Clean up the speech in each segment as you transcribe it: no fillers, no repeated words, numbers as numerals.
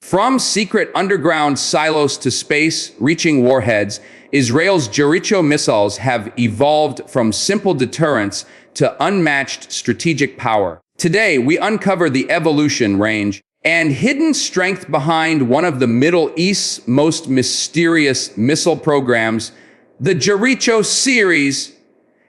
From secret underground silos to space-reaching warheads, Israel's Jericho missiles have evolved from simple deterrence to unmatched strategic power. Today, we uncover the evolution, range, and hidden strength behind one of the Middle East's most mysterious missile programs, the Jericho series.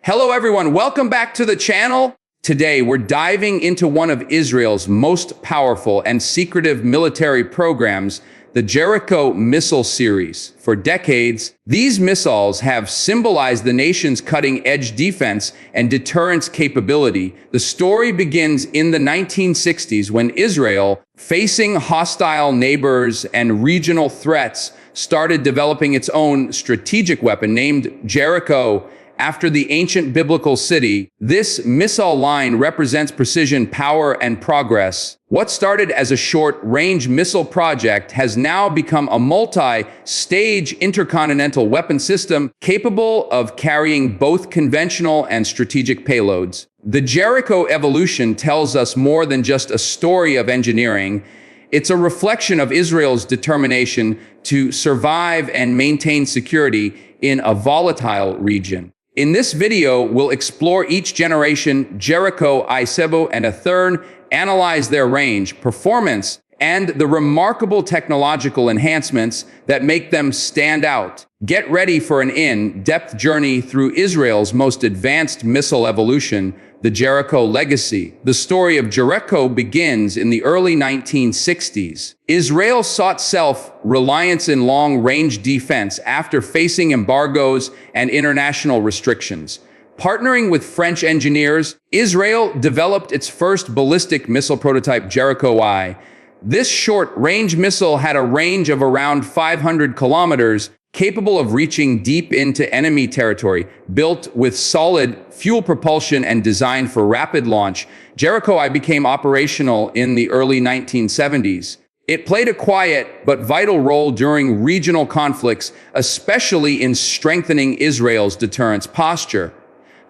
Hello everyone, welcome back to the channel. Today, we're diving into one of Israel's most powerful and secretive military programs, the Jericho Missile series. For decades, these missiles have symbolized the nation's cutting-edge defense and deterrence capability. The story begins in the 1960s when Israel, facing hostile neighbors and regional threats, started developing its own strategic weapon named Jericho. After the ancient biblical city, this missile line represents precision, power, and progress. What started as a short-range missile project has now become a multi-stage intercontinental weapon system capable of carrying both conventional and strategic payloads. The Jericho evolution tells us more than just a story of engineering. It's a reflection of Israel's determination to survive and maintain security in a volatile region. In this video, we'll explore each generation, Jericho I, II, and III, analyze their range, performance, and the remarkable technological enhancements that make them stand out. Get ready for an in-depth journey through Israel's most advanced missile evolution, the Jericho legacy. The story of Jericho begins in the early 1960s. Israel sought self-reliance in long-range defense after facing embargoes and international restrictions. Partnering with French engineers, Israel developed its first ballistic missile prototype, Jericho I. This short-range missile had a range of around 500 kilometers, capable of reaching deep into enemy territory. Built with solid fuel propulsion and designed for rapid launch, Jericho I became operational in the early 1970s. It played a quiet but vital role during regional conflicts, especially in strengthening Israel's deterrence posture.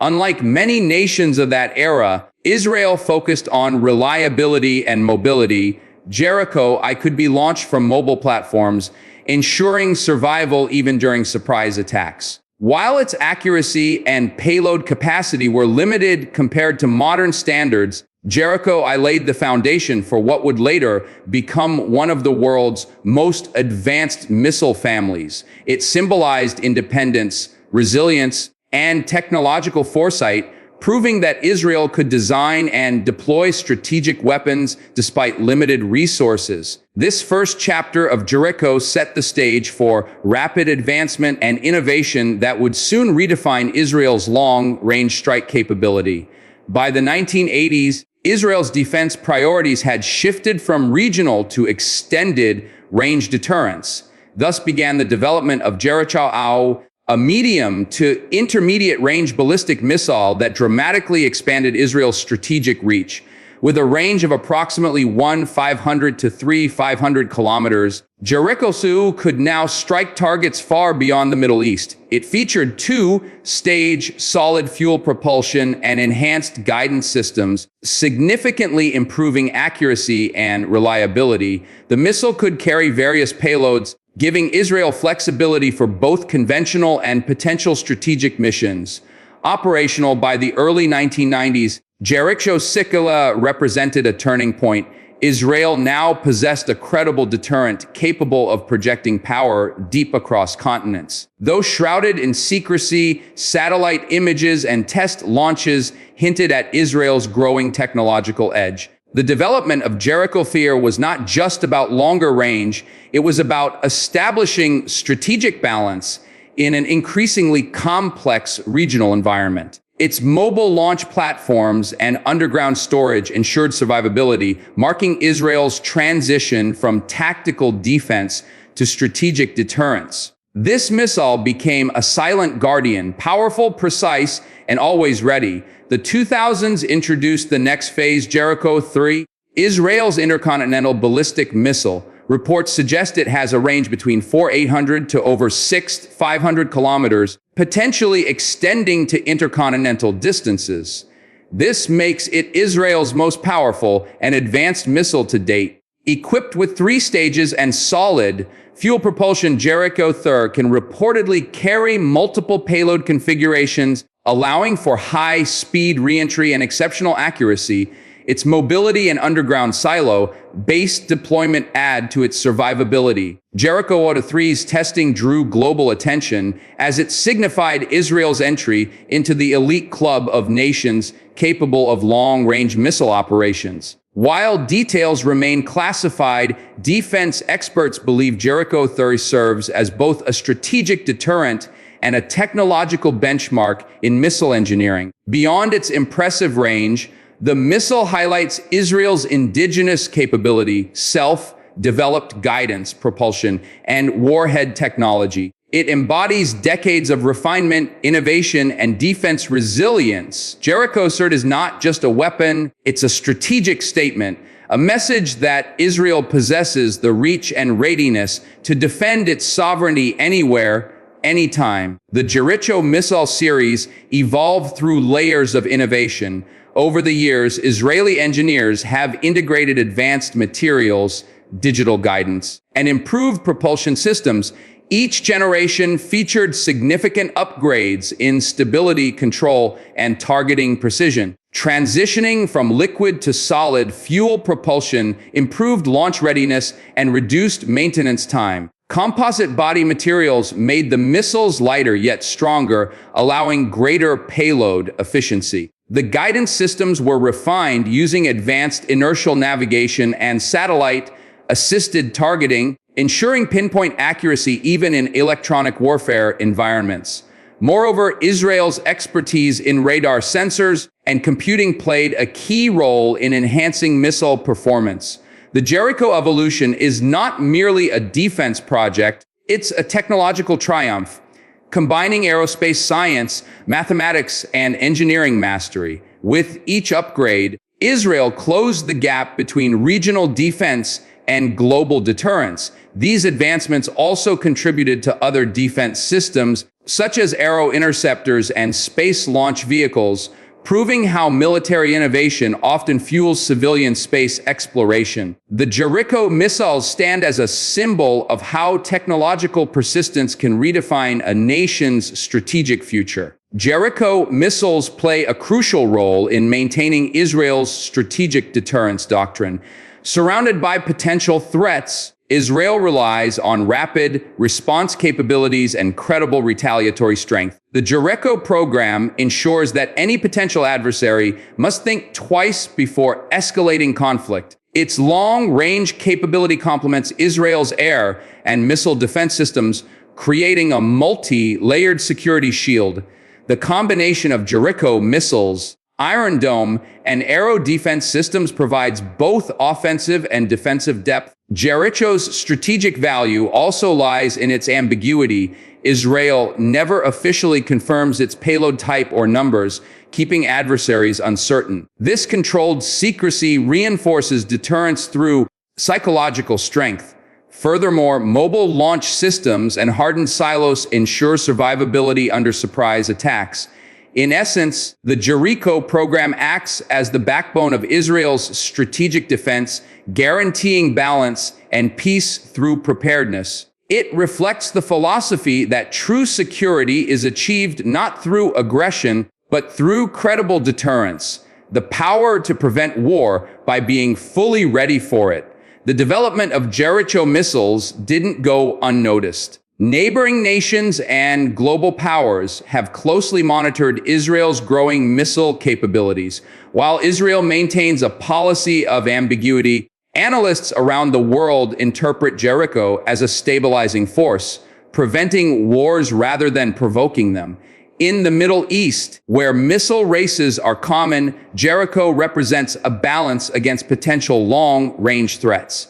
Unlike many nations of that era, Israel focused on reliability and mobility. Jericho I could be launched from mobile platforms, ensuring survival even during surprise attacks. While its accuracy and payload capacity were limited compared to modern standards, Jericho I laid the foundation for what would later become one of the world's most advanced missile families. It symbolized independence, resilience, and technological foresight, proving that Israel could design and deploy strategic weapons despite limited resources. This first chapter of Jericho set the stage for rapid advancement and innovation that would soon redefine Israel's long-range strike capability. By the 1980s, Israel's defense priorities had shifted from regional to extended range deterrence. Thus began the development of Jericho I, a medium to intermediate range ballistic missile that dramatically expanded Israel's strategic reach. With a range of approximately 1,500 to 3,500 kilometers, Jericho II could now strike targets far beyond the Middle East. It featured two-stage solid fuel propulsion and enhanced guidance systems, significantly improving accuracy and reliability. The missile could carry various payloads, giving Israel flexibility for both conventional and potential strategic missions. Operational by the early 1990s, Jericho II represented a turning point. Israel now possessed a credible deterrent capable of projecting power deep across continents. Though shrouded in secrecy, satellite images and test launches hinted at Israel's growing technological edge. The development of Jericho III was not just about longer range, it was about establishing strategic balance in an increasingly complex regional environment. Its mobile launch platforms and underground storage ensured survivability, marking Israel's transition from tactical defense to strategic deterrence. This missile became a silent guardian, powerful, precise, and always ready. The 2000s introduced the next phase, Jericho III, Israel's intercontinental ballistic missile. Reports suggest it has a range between 4,800 to over 6,500 kilometers, potentially extending to intercontinental distances. This makes it Israel's most powerful and advanced missile to date. Equipped with 3 stages and solid fuel propulsion, Jericho III can reportedly carry multiple payload configurations, allowing for high-speed reentry and exceptional accuracy. Its mobility and underground silo-based deployment add to its survivability. Jericho III's testing drew global attention as it signified Israel's entry into the elite club of nations capable of long-range missile operations. While details remain classified, defense experts believe Jericho III serves as both a strategic deterrent and a technological benchmark in missile engineering. Beyond its impressive range, the missile highlights Israel's indigenous capability, self-developed guidance, propulsion, and warhead technology. It embodies decades of refinement, innovation, and defense resilience. Jericho III is not just a weapon, it's a strategic statement, a message that Israel possesses the reach and readiness to defend its sovereignty anywhere, anytime. The Jericho Missile series evolved through layers of innovation. Over the years, Israeli engineers have integrated advanced materials, digital guidance, and improved propulsion systems. Each generation featured significant upgrades in stability control and targeting precision. Transitioning from liquid to solid fuel propulsion improved launch readiness and reduced maintenance time. Composite body materials made the missiles lighter yet stronger, allowing greater payload efficiency. The guidance systems were refined using advanced inertial navigation and satellite-assisted targeting, ensuring pinpoint accuracy even in electronic warfare environments. Moreover, Israel's expertise in radar sensors and computing played a key role in enhancing missile performance. The Jericho Evolution is not merely a defense project, it's a technological triumph, combining aerospace science, mathematics, and engineering mastery. With each upgrade, Israel closed the gap between regional defense and global deterrence. These advancements also contributed to other defense systems, such as aero interceptors and space launch vehicles, proving how military innovation often fuels civilian space exploration. The Jericho missiles stand as a symbol of how technological persistence can redefine a nation's strategic future. Jericho missiles play a crucial role in maintaining Israel's strategic deterrence doctrine. Surrounded by potential threats, Israel relies on rapid response capabilities and credible retaliatory strength. The Jericho program ensures that any potential adversary must think twice before escalating conflict. Its long-range capability complements Israel's air and missile defense systems, creating a multi-layered security shield. The combination of Jericho missiles, Iron Dome, and aero defense systems provides both offensive and defensive depth. Jericho's strategic value also lies in its ambiguity. Israel never officially confirms its payload type or numbers, keeping adversaries uncertain. This controlled secrecy reinforces deterrence through psychological strength. Furthermore, mobile launch systems and hardened silos ensure survivability under surprise attacks. In essence, the Jericho program acts as the backbone of Israel's strategic defense, guaranteeing balance and peace through preparedness. It reflects the philosophy that true security is achieved not through aggression, but through credible deterrence, the power to prevent war by being fully ready for it. The development of Jericho missiles didn't go unnoticed. Neighboring nations and global powers have closely monitored Israel's growing missile capabilities. While Israel maintains a policy of ambiguity, analysts around the world interpret Jericho as a stabilizing force, preventing wars rather than provoking them. In the Middle East, where missile races are common, Jericho represents a balance against potential long-range threats.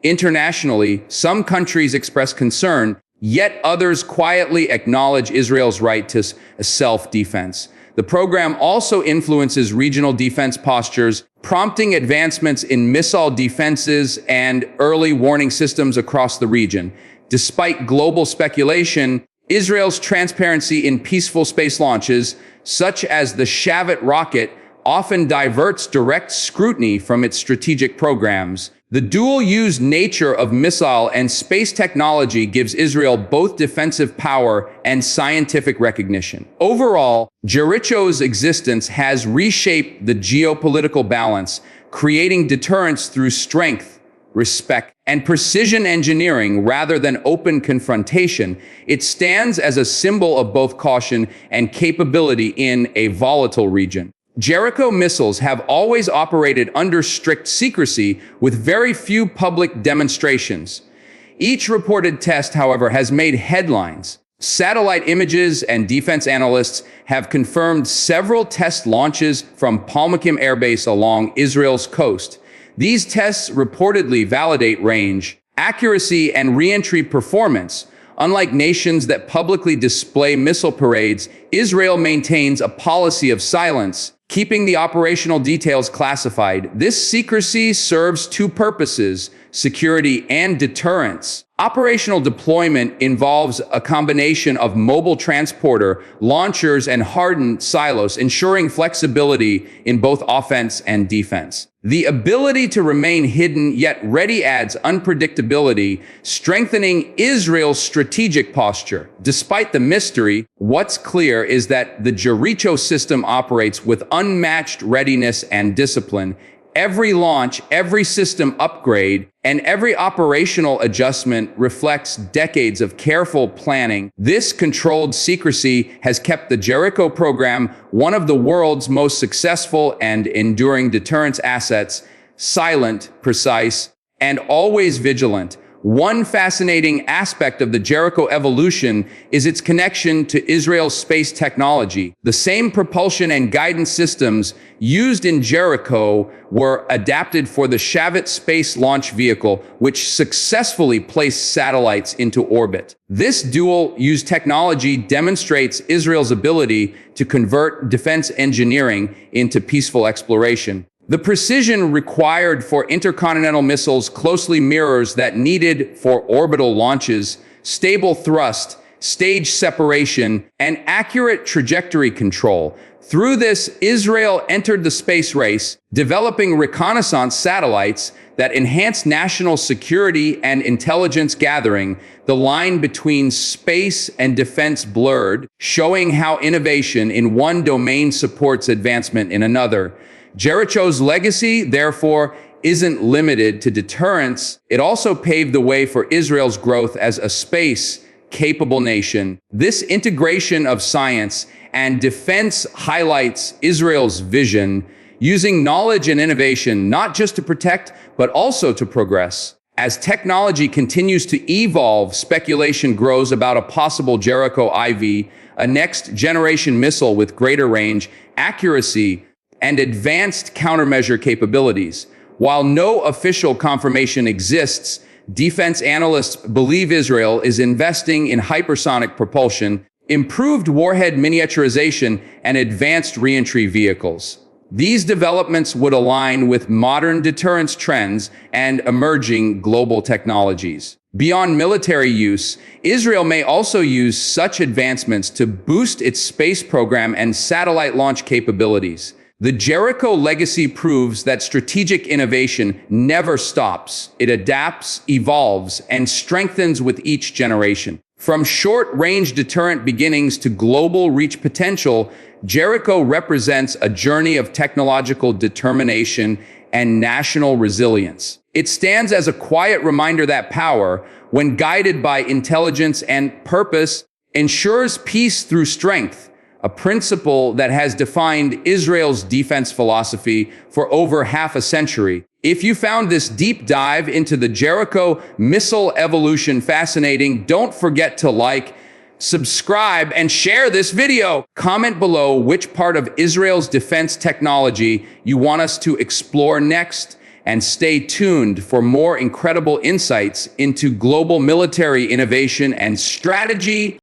Internationally, some countries express concern, yet others quietly acknowledge Israel's right to self-defense. The program also influences regional defense postures, prompting advancements in missile defenses and early warning systems across the region. Despite global speculation, Israel's transparency in peaceful space launches, such as the Shavit rocket, often diverts direct scrutiny from its strategic programs. The dual-use nature of missile and space technology gives Israel both defensive power and scientific recognition. Overall, Jericho's existence has reshaped the geopolitical balance, creating deterrence through strength, respect, and precision engineering rather than open confrontation. It stands as a symbol of both caution and capability in a volatile region. Jericho missiles have always operated under strict secrecy with very few public demonstrations. Each reported test, however, has made headlines. Satellite images and defense analysts have confirmed several test launches from Palmakim Air Base along Israel's coast. These tests reportedly validate range, accuracy, and re-entry performance. Unlike nations that publicly display missile parades, Israel maintains a policy of silence, keeping the operational details classified. This secrecy serves two purposes: security and deterrence. Operational deployment involves a combination of mobile transporter, launchers, and hardened silos, ensuring flexibility in both offense and defense. The ability to remain hidden yet ready adds unpredictability, strengthening Israel's strategic posture. Despite the mystery, what's clear is that the Jericho system operates with unmatched readiness and discipline. Every launch, every system upgrade, and every operational adjustment reflects decades of careful planning. This controlled secrecy has kept the Jericho program one of the world's most successful and enduring deterrence assets: silent, precise, and always vigilant. One fascinating aspect of the Jericho evolution is its connection to Israel's space technology. The same propulsion and guidance systems used in Jericho were adapted for the Shavit space launch vehicle, which successfully placed satellites into orbit. This dual-use technology demonstrates Israel's ability to convert defense engineering into peaceful exploration. The precision required for intercontinental missiles closely mirrors that needed for orbital launches: stable thrust, stage separation, and accurate trajectory control. Through this, Israel entered the space race, developing reconnaissance satellites that enhance national security and intelligence gathering. The line between space and defense blurred, showing how innovation in one domain supports advancement in another. Jericho's legacy, therefore, isn't limited to deterrence. It also paved the way for Israel's growth as a space-capable nation. This integration of science and defense highlights Israel's vision, using knowledge and innovation not just to protect, but also to progress. As technology continues to evolve, speculation grows about a possible Jericho IV, a next-generation missile with greater range, accuracy, and advanced countermeasure capabilities. While no official confirmation exists, defense analysts believe Israel is investing in hypersonic propulsion, improved warhead miniaturization, and advanced re-entry vehicles. These developments would align with modern deterrence trends and emerging global technologies. Beyond military use, Israel may also use such advancements to boost its space program and satellite launch capabilities. The Jericho legacy proves that strategic innovation never stops. It adapts, evolves, and strengthens with each generation. From short-range deterrent beginnings to global reach potential, Jericho represents a journey of technological determination and national resilience. It stands as a quiet reminder that power, when guided by intelligence and purpose, ensures peace through strength, a principle that has defined Israel's defense philosophy for over half a century. If you found this deep dive into the Jericho Missile Evolution fascinating, don't forget to like, subscribe, and share this video. Comment below which part of Israel's defense technology you want us to explore next, and stay tuned for more incredible insights into global military innovation and strategy.